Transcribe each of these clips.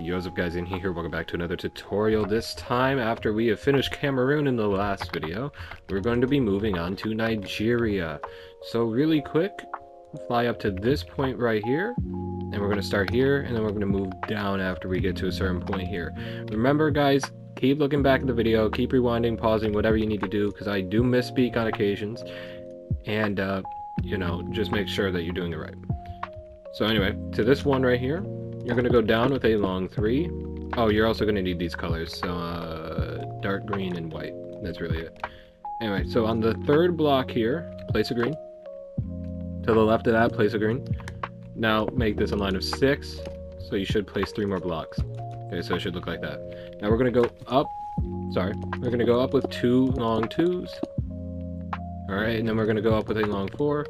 Yo, what's up guys, in here, welcome back to another tutorial. This time, after we have finished Cameroon in the last video, we're going to be moving on to Nigeria. So really quick, fly up to this point right here, and we're going to start here, and then we're going to move down after we get to a certain point here. Remember guys, keep looking back at the video, keep rewinding, pausing, whatever you need to do, because I do misspeak on occasions, and you know, just make sure that you're doing it right. So anyway, to this one right here, you're going to go down with a long 3. Oh, you're also going to need these colors, so dark green and white. That's really it. Anyway, so on the third block here, place a green. To the left of that, place a green. Now make this a line of 6, so you should place 3 more blocks. Okay, so it should look like that. Now we're going to go up, we're going to go up with 2 long 2s. Alright, and then we're going to go up with a long 4.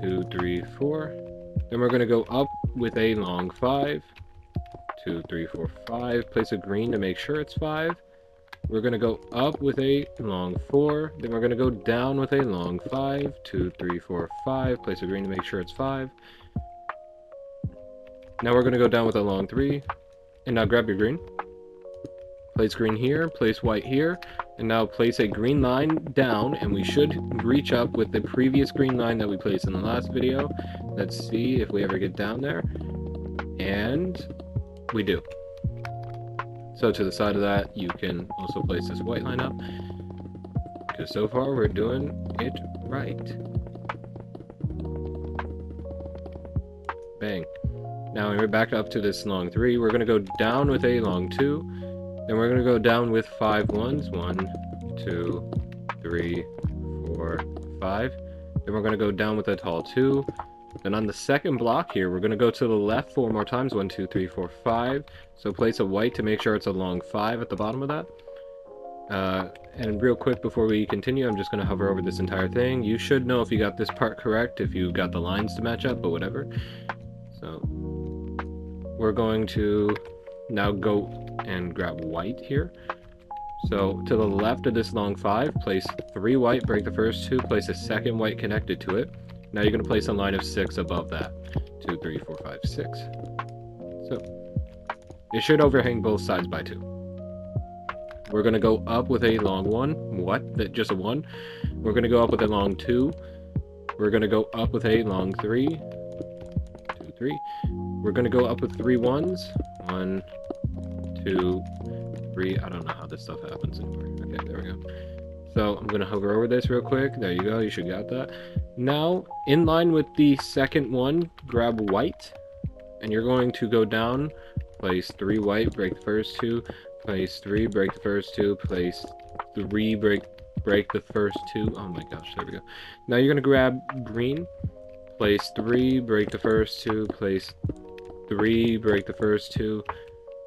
2, 3, 4. Then we're going to go up with a long 5. 2, 3, 4, 5. Place a green to make sure it's 5. We're going to go up with a long 4. Then we're going to go down with a long 5. 2, 3, 4, 5. Place a green to make sure it's 5. Now we're going to go down with a long 3. And now grab your green. Place green here, place white here, and now place a green line down, and we should reach up with the previous green line that we placed in the last video. Let's see if we ever get down there. And we do. So to the side of that, you can also place this white line up, because so far we're doing it right. Bang. Now we're back up to this long 3. We're going to go down with a long 2. Then we're going to go down with 5 ones. 1, 2, 3, 4, 5. Then we're going to go down with a tall 2. Then on the second block here, we're going to go to the left 4 more times. 1, 2, 3, 4, 5. So place a white to make sure it's a long 5 at the bottom of that. And real quick before we continue, I'm just going to hover over this entire thing. You should know if you got this part correct, if you got the lines to match up, but whatever. So we're going to now go and grab white here. So to the left of this long 5, place 3 white, break the first 2, place a second white connected to it. Now you're going to place a line of 6 above that. 2, 3, 4, 5, 6. So it should overhang both sides by 2. We're going to go up with a long 1. What? That just a 1? We're going to go up with a long 2. We're going to go up with a long 3. 2, 3. We're going to go up with 3 ones. 1, 2, 3. I don't know how this stuff happens anymore. Okay, there we go. So I'm going to hover over this real quick. There you go. You should got that. Now, in line with the second one, grab white. And you're going to go down. Place 3 white, break the first 2. Place 3, break the first 2. Place 3, break the first 2. Oh my gosh, there we go. Now you're going to grab green. Place 3, break the first 2. Place 3, break the first 2.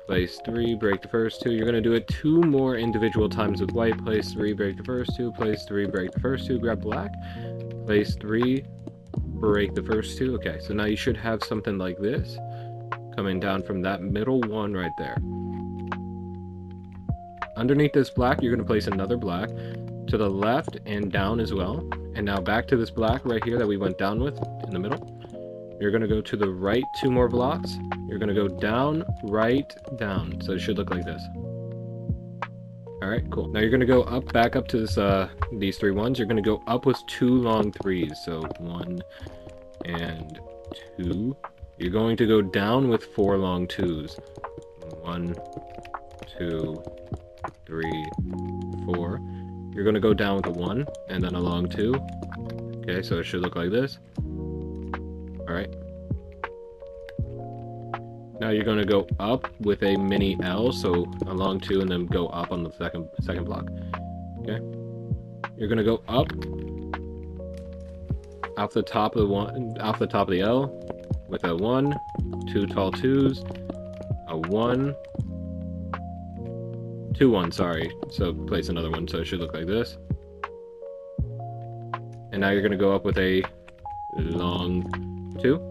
Place 3, break the first 2. You're going to do it 2 more individual times with white. Place 3, break the first 2. Place 3, break the first 2. Grab black. Place 3, break the first 2. Okay, so now you should have something like this coming down from that middle one right there. Underneath this black, you're going to place another black to the left and down as well. And now back to this black right here that we went down with in the middle. You're going to go to the right 2 more blocks. You're going to go down, right, down. So it should look like this. Alright, cool. Now you're going to go up, back up to this, these 3 ones. You're going to go up with 2 long 3s. So 1 and 2. You're going to go down with 4 long 2s. 1, 2, 3, 4. You're going to go down with a 1 and then a long 2. Okay, so it should look like this. Alright. Now you're going to go up with a mini L, so a long 2, and then go up on the second block. Okay. You're going to go up off the top of the L with a 1, 2 tall 2s, a 1, 2 1, sorry. So place another 1, so it should look like this. And now you're going to go up with a long 2.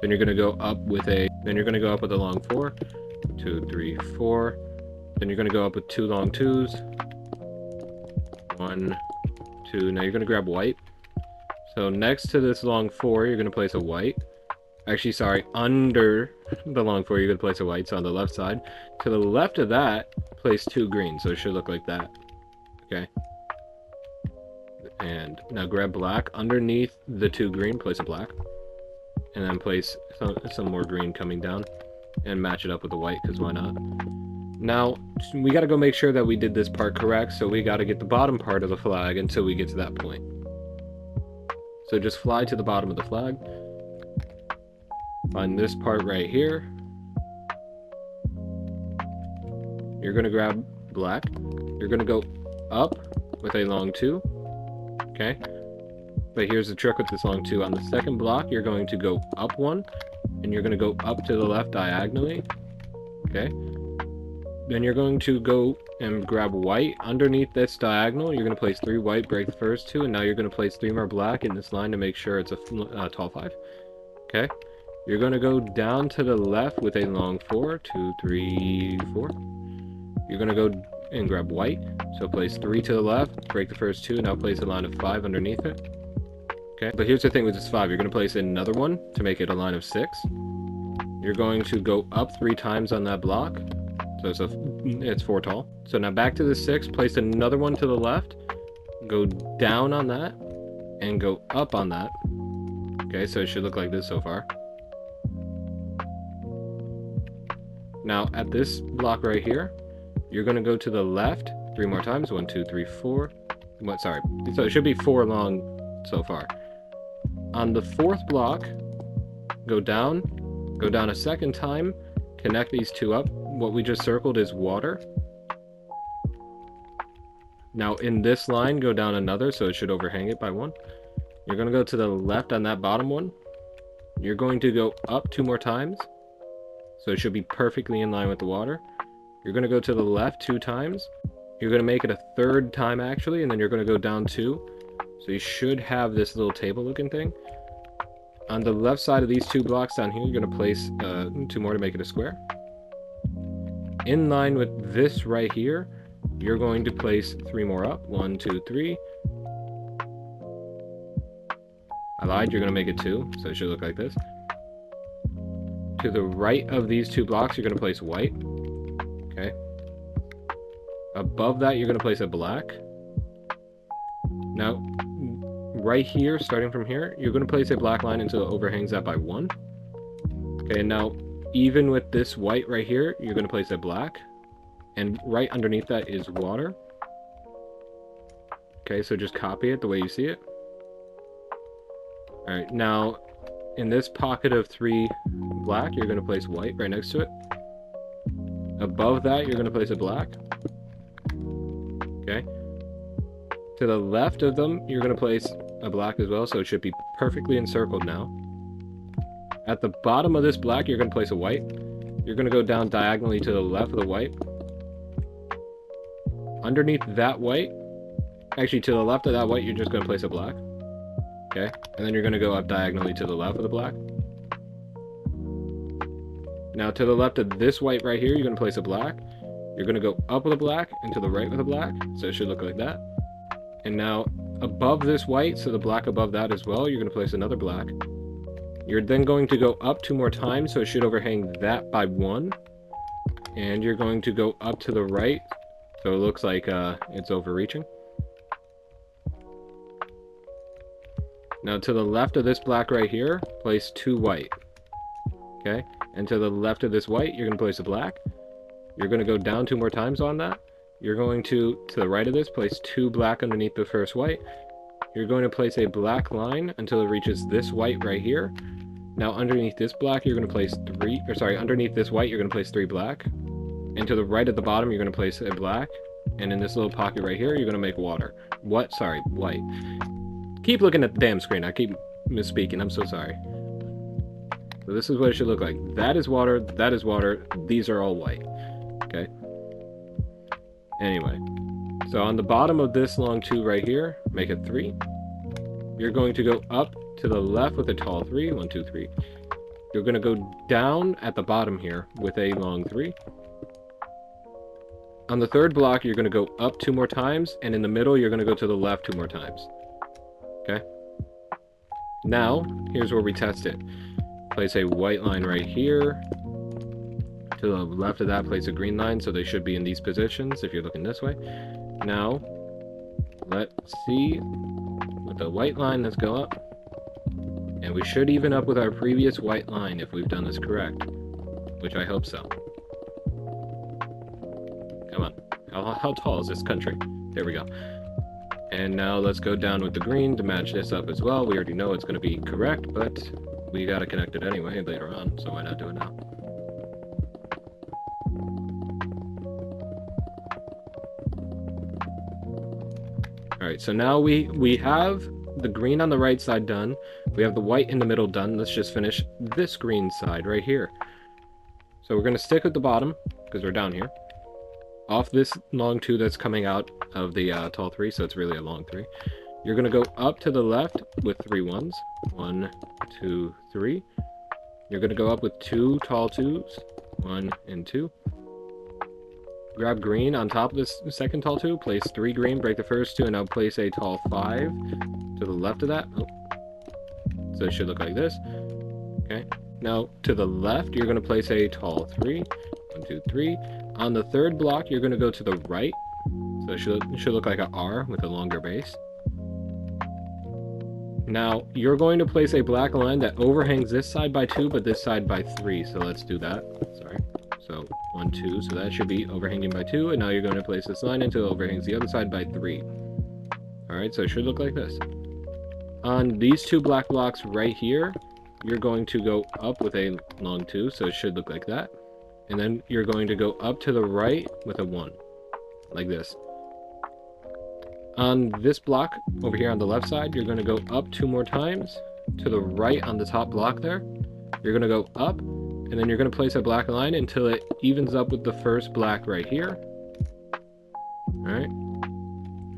Then you're going to go up with a long 4. 2, 3, 4. Then you're going to go up with 2 long 2s. 1, 2. Now you're going to grab white. So next to this long 4, you're going to place a white. Actually, sorry, under the long 4, you're going to place a white, so on the left side. To the left of that, place 2 green, so it should look like that. Okay. And now grab black. Underneath the 2 green, place a black. And then place some more green coming down. And match it up with the white, because why not? Now, we got to go make sure that we did this part correct, so we got to get the bottom part of the flag until we get to that point. So just fly to the bottom of the flag. Find this part right here. You're going to grab black. You're going to go up with a long 2. Okay? But here's the trick with this long 2. On the second block, you're going to go up 1. And you're going to go up to the left diagonally. Okay? Then you're going to go and grab white. Underneath this diagonal, you're going to place 3 white, break the first 2. And now you're going to place 3 more black in this line to make sure it's a tall 5. Okay? You're going to go down to the left with a long 4. 2, 3, 4. You're going to go and grab white. So place 3 to the left, break the first 2, now place a line of 5 underneath it. Okay, but here's the thing with this 5. You're going to place another one to make it a line of 6. You're going to go up 3 times on that block. So it's 4 tall. So now back to the 6, place another one to the left, go down on that, and go up on that. Okay, so it should look like this so far. Now at this block right here, you're going to go to the left 3 more times. 1, 2, 3, 4. What? Sorry. So it should be 4 long so far. On the 4th block, go down a second time, connect these 2 up. What we just circled is water. Now in this line, go down another, so it should overhang it by 1. You're going to go to the left on that bottom one. You're going to go up 2 more times, so it should be perfectly in line with the water. You're going to go to the left 2 times. You're going to make it a 3rd time actually, and then you're going to go down 2. So you should have this little table looking thing. On the left side of these 2 blocks down here, you're going to place 2 more to make it a square. In line with this right here, you're going to place 3 more up. 1, 2, 3. I lied, you're going to make it 2, so it should look like this. To the right of these 2 blocks, you're going to place white. Okay. Above that, you're going to place a black. Now, right here, starting from here, you're going to place a black line until it overhangs that by 1. Okay, now, even with this white right here, you're going to place a black. And right underneath that is water. Okay, so just copy it the way you see it. Alright, now, in this pocket of 3 black, you're going to place white right next to it. Above that, you're going to place a black. Okay. To the left of them, you're going to place a black as well, so it should be perfectly encircled now. At the bottom of this black, you're going to place a white. You're going to go down diagonally to the left of the white. Underneath that white, actually to the left of that white, you're just going to place a black. Okay, and then you're going to go up diagonally to the left of the black. Now to the left of this white right here, you're going to place a black. You're going to go up with a black and to the right with a black, so it should look like that. And now above this white, so the black above that as well, you're going to place another black. You're then going to go up 2 more times, so it should overhang that by 1. And you're going to go up to the right, so it looks like it's overreaching. Now to the left of this black right here, place 2 white. Okay, and to the left of this white, you're going to place a black. You're going to go down 2 more times on that. You're going to the right of this, place 2 black underneath the first white. You're going to place a black line until it reaches this white right here. Now underneath this black, you're going to place underneath this white, you're going to place 3 black. And to the right at the bottom, you're going to place a black. And in this little pocket right here, you're going to make water. White. Keep looking at the damn screen. I keep misspeaking. I'm so sorry. So this is what it should look like. That is water. That is water. These are all white. Okay. Anyway. So on the bottom of this long 2 right here, make it 3. You're going to go up to the left with a tall 3. 1, 2, 3. You're going to go down at the bottom here with a long 3. On the 3rd block, you're going to go up 2 more times, and in the middle, you're going to go to the left 2 more times. Okay? Now, here's where we test it. place a white line right here. To the left of that, place a green line, so they should be in these positions if you're looking this way. Now, let's see with the white line, let's go up. And we should even up with our previous white line if we've done this correct, which I hope so. Come on. How tall is this country? There we go. And now let's go down with the green to match this up as well. We already know it's going to be correct, but we got to connect it anyway later on, so why not do it now? Alright, so now we have the green on the right side done. We have the white in the middle done. Let's just finish this green side right here. So we're going to stick with the bottom, because we're down here. Off this long 2 that's coming out of the tall 3, so it's really a long 3. You're going to go up to the left with 3 1s. 1, 2, 3. You're going to go up with 2 tall 2s. 1 and 2. Grab green on top of this second tall 2. Place 3 green, break the first 2, and now place a tall 5 to the left of that. Oh. So it should look like this. Okay. Now, to the left, you're going to place a tall 3. 1, 2, 3. On the third block, you're going to go to the right. So it should look like an R with a longer base. Now, you're going to place a black line that overhangs this side by 2, but this side by 3. So let's do that. Sorry. So 1, 2. So that should be overhanging by 2. And now you're going to place this line until it overhangs the other side by 3. Alright, so it should look like this. On these 2 black blocks right here, you're going to go up with a long 2. So it should look like that. And then you're going to go up to the right with a 1. Like this. On this block over here on the left side, you're going to go up 2 more times. To the right on the top block there, you're going to go up. And then you're going to place a black line until it evens up with the first black right here. Alright.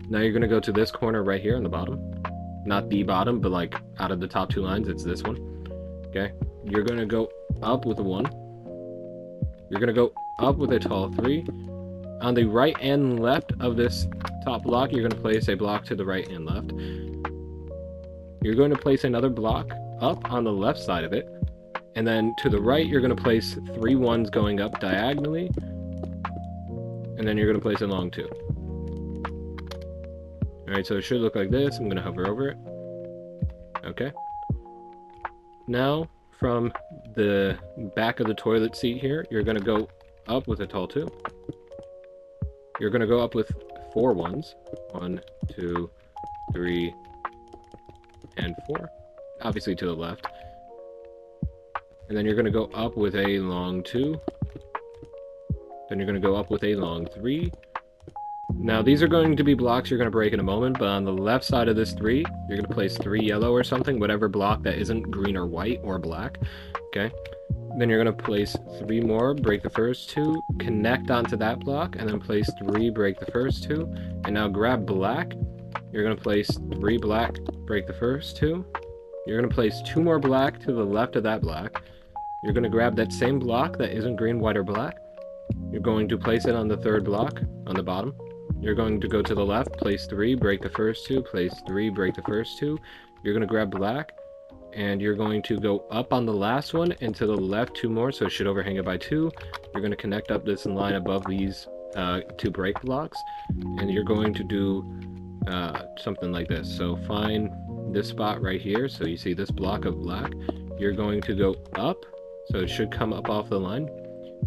Now you're going to go to this corner right here on the bottom. Not the bottom, but like out of the top 2 lines, it's this one. Okay. You're going to go up with a 1. You're going to go up with a tall 3. On the right and left of this top block, you're going to place a block to the right and left. You're going to place another block up on the left side of it. And then to the right, you're going to place 3 1s going up diagonally. And then you're going to place a long 2. Alright, so it should look like this. I'm going to hover over it. Okay. Now, from the back of the toilet seat here, you're going to go up with a tall 2. You're going to go up with 4 1s. 1, 2, 3, and 4. Obviously to the left. And then you're going to go up with a long 2. Then you're going to go up with a long 3. Now these are going to be blocks you're going to break in a moment, but on the left side of this 3, you're going to place 3 yellow or something, whatever block that isn't green or white or black. Okay. Then you're going to place 3 more, break the first 2, connect onto that block, and then place 3, break the first 2. And now grab black. You're going to place 3 black, break the first 2. You're going to place 2 more black to the left of that black. You're going to grab that same block that isn't green, white, or black. You're going to place it on the third block on the bottom. You're going to go to the left, place 3, break the first 2, place 3, break the first 2. You're going to grab black, and you're going to go up on the last one and to the left 2 more, so it should overhang it by 2. You're going to connect up this line above these 2 break blocks, and you're going to do something like this. So find this spot right here, so you see this block of black. You're going to go up, so it should come up off the line.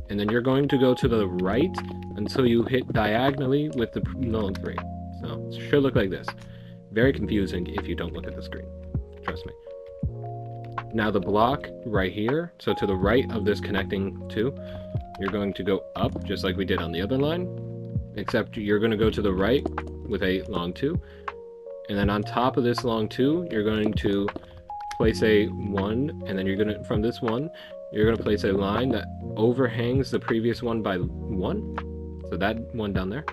And then you're going to go to the right until you hit diagonally with the long 3. So it should look like this. Very confusing if you don't look at the screen. Trust me. Now the block right here, so to the right of this connecting 2, you're going to go up just like we did on the other line. Except you're going to go to the right with a long 2. And then on top of this long 2, you're going to place a 1. And then you're going to, from this 1, you're going to place a line that overhangs the previous one by 1. So that one down there.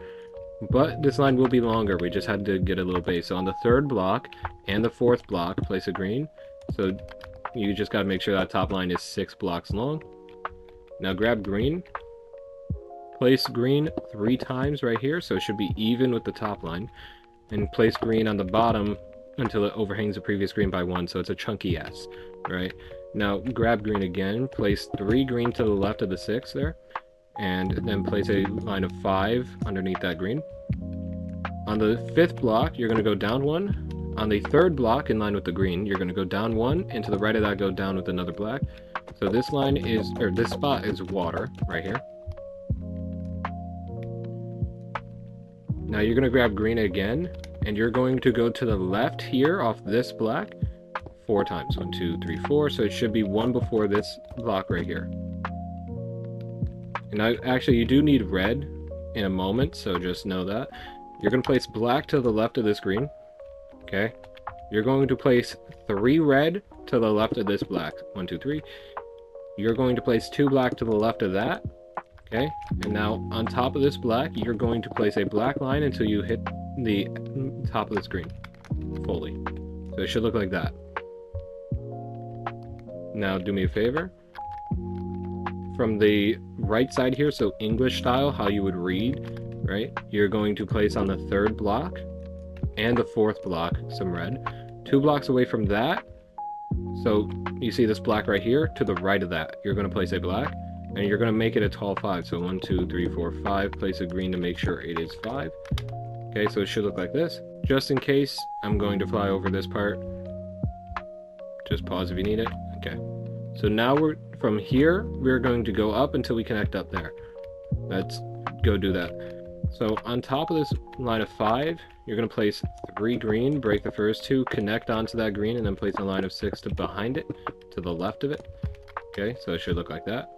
But this line will be longer. We just had to get a little base. So on the third block and the fourth block, place a green. So you just got to make sure that top line is 6 blocks long. Now grab green. Place green 3 times right here. So it should be even with the top line. And place green on the bottom until it overhangs the previous green by 1. So it's a chunky S, right? Now grab green again, place 3 green to the left of the 6 there, and then place a line of 5 underneath that green. On the 5th block, you're going to go down 1. On the 3rd block, in line with the green, you're going to go down 1, and to the right of that, go down with another black. So this line is, or this spot is water, right here. Now you're going to grab green again, and you're going to go to the left here off this black 4 times. 1, 2, 3, 4. So it should be 1 before this block right here. And actually, you do need red in a moment, so just know that. You're going to place black to the left of this green. Okay. You're going to place 3 red to the left of this black. 1, 2, 3. You're going to place 2 black to the left of that. Okay. And now on top of this black, you're going to place a black line until you hit the top of the screen fully. So it should look like that. Now do me a favor. From the right side here, so English style, how you would read, right? You're going to place on the 3rd block and the 4th block some red. 2 blocks away from that, so you see this black right here, to the right of that, you're going to place a black, and you're going to make it a tall 5. So 1, 2, 3, 4, 5. Place a green to make sure it is 5. Okay, so it should look like this. Just in case, I'm going to fly over this part. Just pause if you need it. Okay. So now from here, we're going to go up until we connect up there. Let's go do that. So on top of this line of 5, you're going to place 3 green, break the first 2, connect onto that green, and then place a line of 6 to behind it, to the left of it. Okay, so it should look like that.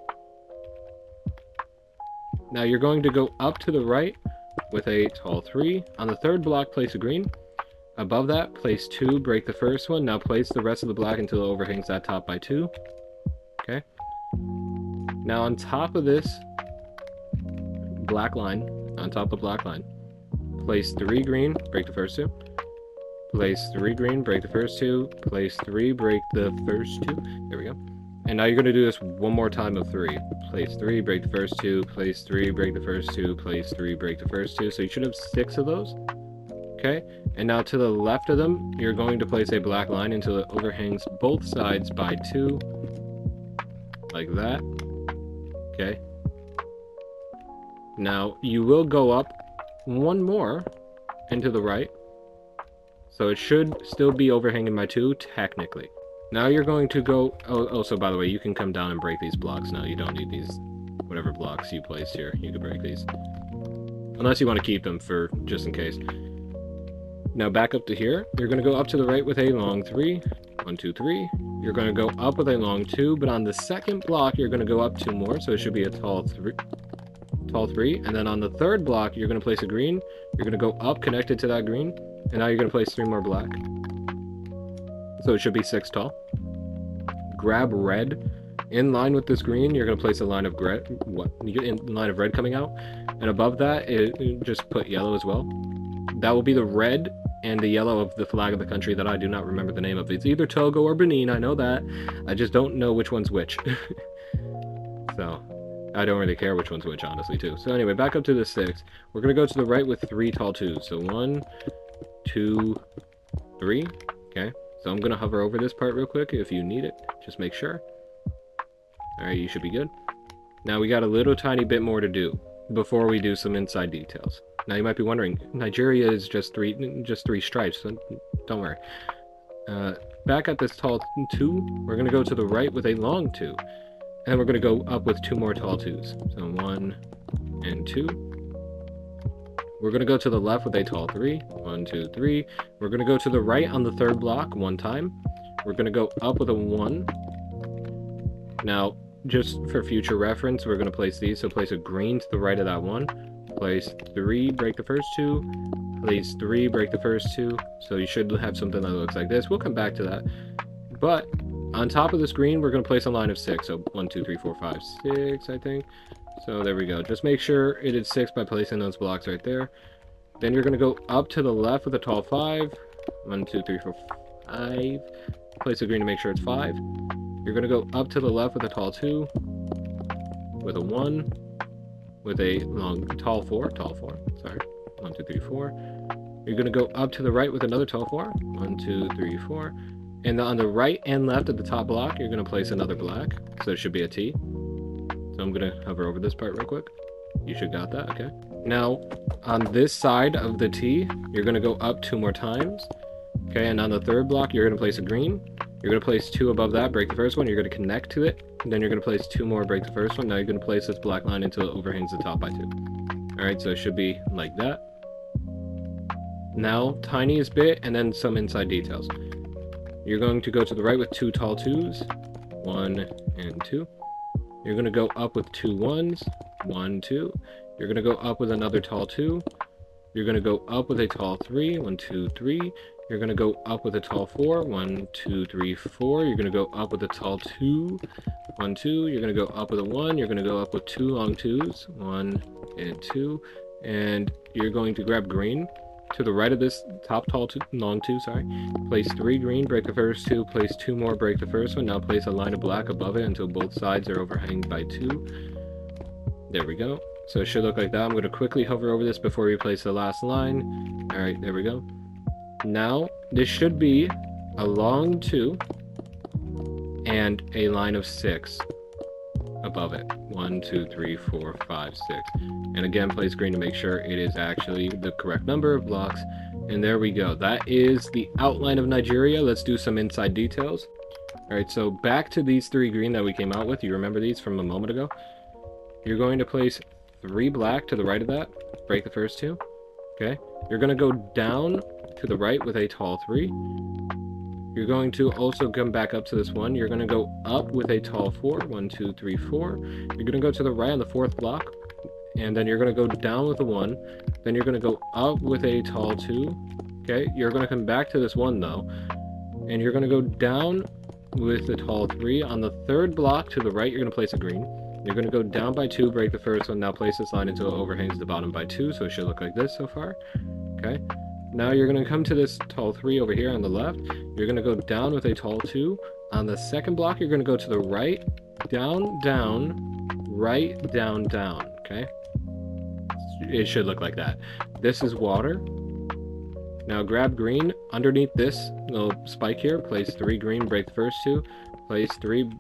Now you're going to go up to the right with a tall 3. On the 3rd block, place a green. Above that, place 2, break the first one. Now place the rest of the black until it overhangs that top by 2. Okay. Now on top of this black line, on top of the black line, place 3 green, break the first 2. Place 3 green, break the first 2. Place 3, break the first 2. There we go. And now you're going to do this one more time of 3. Place 3, break the first 2. Place 3, break the first 2. Place 3, break the first 2. So you should have 6 of those. Okay. And now to the left of them, you're going to place a black line until it overhangs both sides by 2. Like that. Okay. Now you will go up 1 more into the right. So it should still be overhanging by 2, technically. Now you're going to go... Oh, so by the way, you can come down and break these blocks now. You don't need these, whatever blocks you placed here. You can break these. Unless you want to keep them for just in case. Now back up to here. You're going to go up to the right with a long 3. 1, 2, 3. You're going to go up with a long 2, but on the 2nd block, you're going to go up 2 more, so it should be a tall 3. Tall 3. And then on the 3rd block, you're going to place a green. You're going to go up connected to that green. And now you're going to place 3 more black. So it should be 6 tall. Grab red. In line with this green, you're going to place a line of line of red coming out. And above that, just put yellow as well. That will be the red and the yellow of the flag of the country that I do not remember the name of. It's either Togo or Benin, I know that. I just don't know which one's which. So, I don't really care which one's which, honestly, too. So anyway, back up to the 6. We're going to go to the right with 3 tall 2s. So 1, 2, 3. Okay. So I'm going to hover over this part real quick if you need it. Just make sure. Alright, you should be good. Now we got a little tiny bit more to do before we do some inside details. Now you might be wondering, Nigeria is just three stripes, so don't worry. Back at this tall 2, we're going to go to the right with a long 2. And then we're going to go up with 2 more tall 2s. So 1 and 2. We're going to go to the left with a tall 3. 1, 2, 3. We're going to go to the right on the 3rd block 1 time. We're going to go up with a 1. Now, just for future reference, we're going to place these. So place a green to the right of that 1. Place 3, break the first 2. Place 3, break the first 2. So you should have something that looks like this. We'll come back to that. But on top of this green, we're going to place a line of 6. So 1, 2, 3, 4, 5, 6, I think. So there we go. Just make sure it is 6 by placing those blocks right there. Then you're going to go up to the left with a tall 5. 1, 2, 3, 4, 5. Place a green to make sure it's 5. You're going to go up to the left with a tall 2. With a 1. With a long tall 4. Sorry. 1, 2, 3, 4. You're going to go up to the right with another tall 4. 1, 2, 3, 4. And on the right and left of the top block, you're going to place another black. So it should be a T. So I'm going to hover over this part real quick. You should got that, okay. Now, on this side of the T, you're going to go up 2 more times. Okay, and on the third block, you're going to place a green. You're going to place 2 above that, break the first one. You're going to connect to it. And then you're going to place 2 more, break the first one. Now you're going to place this black line until it overhangs the top by 2. Alright, so it should be like that. Now, tiniest bit, and then some inside details. You're going to go to the right with 2 tall 2s. 1 and 2. You're going to go up with 2 1s. 1, 2. You're going to go up with another tall 2. You're going to go up with a tall 3. 1, 2, 3. You're going to go up with a tall 4. 1, 2, 3, 4. You're going to go up with a tall 2. 1, 2. You're going to go up with a 1. You're going to go up with 2 long 2s. 1 and 2. And you're going to grab green. To the right of this top tall long 2, sorry. Place 3 green, break the first 2. Place 2 more, break the first one. Now place a line of black above it until both sides are overhanged by 2. There we go. So it should look like that. I'm going to quickly hover over this before we place the last line. Alright, there we go. Now, this should be a long 2 and a line of 6 above it. 1, 2, 3, 4, 5, 6. And again, place green to make sure it is actually the correct number of blocks. And there we go. That is the outline of Nigeria. Let's do some inside details. Alright, so back to these 3 green that we came out with. You remember these from a moment ago? You're going to place 3 black to the right of that. Break the first 2. Okay. You're going to go down to the right with a tall 3. You're going to also come back up to this 1. You're going to go up with a tall 4. 1, 2, 3, 4. You're going to go to the right on the 4th block. And then you're going to go down with a 1. Then you're going to go up with a tall 2. Okay. You're going to come back to this 1 though. And you're going to go down with a tall 3. On the 3rd block to the right, you're going to place a green. You're going to go down by 2, break the first one. Now place this line until it overhangs the bottom by 2, so it should look like this so far. Okay. Now you're going to come to this tall 3 over here on the left. You're going to go down with a tall 2. On the 2nd block, you're going to go to the right, down, down, right, down, down. Okay. It should look like that. This is water. Now grab green underneath this little spike here. Place 3 green, break the first 2. Place 3,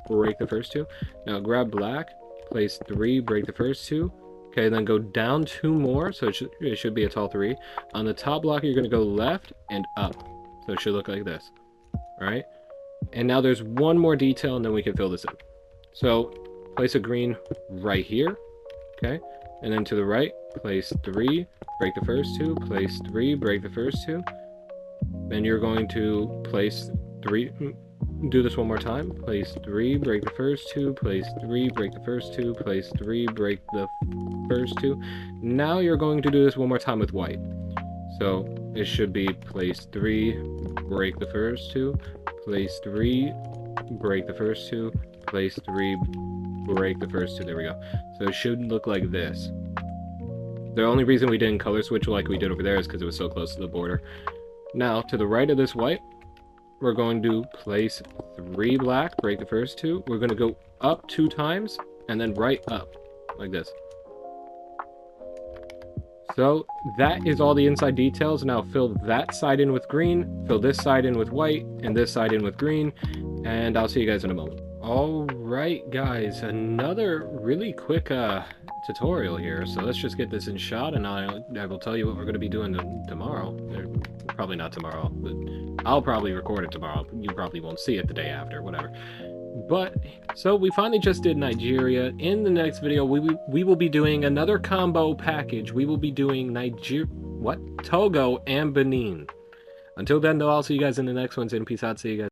break the first 2. Now grab black, place 3, break the first 2. Okay, then go down 2 more, so it should be a tall 3. On the top block, you're going to go left and up, so it should look like this. Alright? And now there's one more detail, and then we can fill this in. So, place a green right here. Okay? And then to the right, place 3, break the first 2. Place 3, break the first 2. Then you're going to place 3... Do this one more time. Place 3, break the first 2. Place 3, break the first 2. Place 3, break the first 2. Now you're going to do this one more time with white. So it should be place 3, break the first 2. Place 3, break the first 2. Place 3, break the first 2. There we go. So it should look like this. The only reason we didn't color switch like we did over there is because it was so close to the border. Now, to the right of this white, we're going to place 3 black, break the first 2. We're going to go up 2 times, and then right up, like this. So, that is all the inside details. Now fill that side in with green, fill this side in with white, and this side in with green, and I'll see you guys in a moment. Alright guys, another really quick tutorial here, so let's just get this in shot, and I will tell you what we're going to be doing tomorrow. Probably not tomorrow, but I'll probably record it tomorrow. You probably won't see it the day after, whatever. But, so we finally just did Nigeria. In the next video, we will be doing another combo package. We will be doing Togo and Benin. Until then, though, I'll see you guys in the next ones, and peace out. See you guys.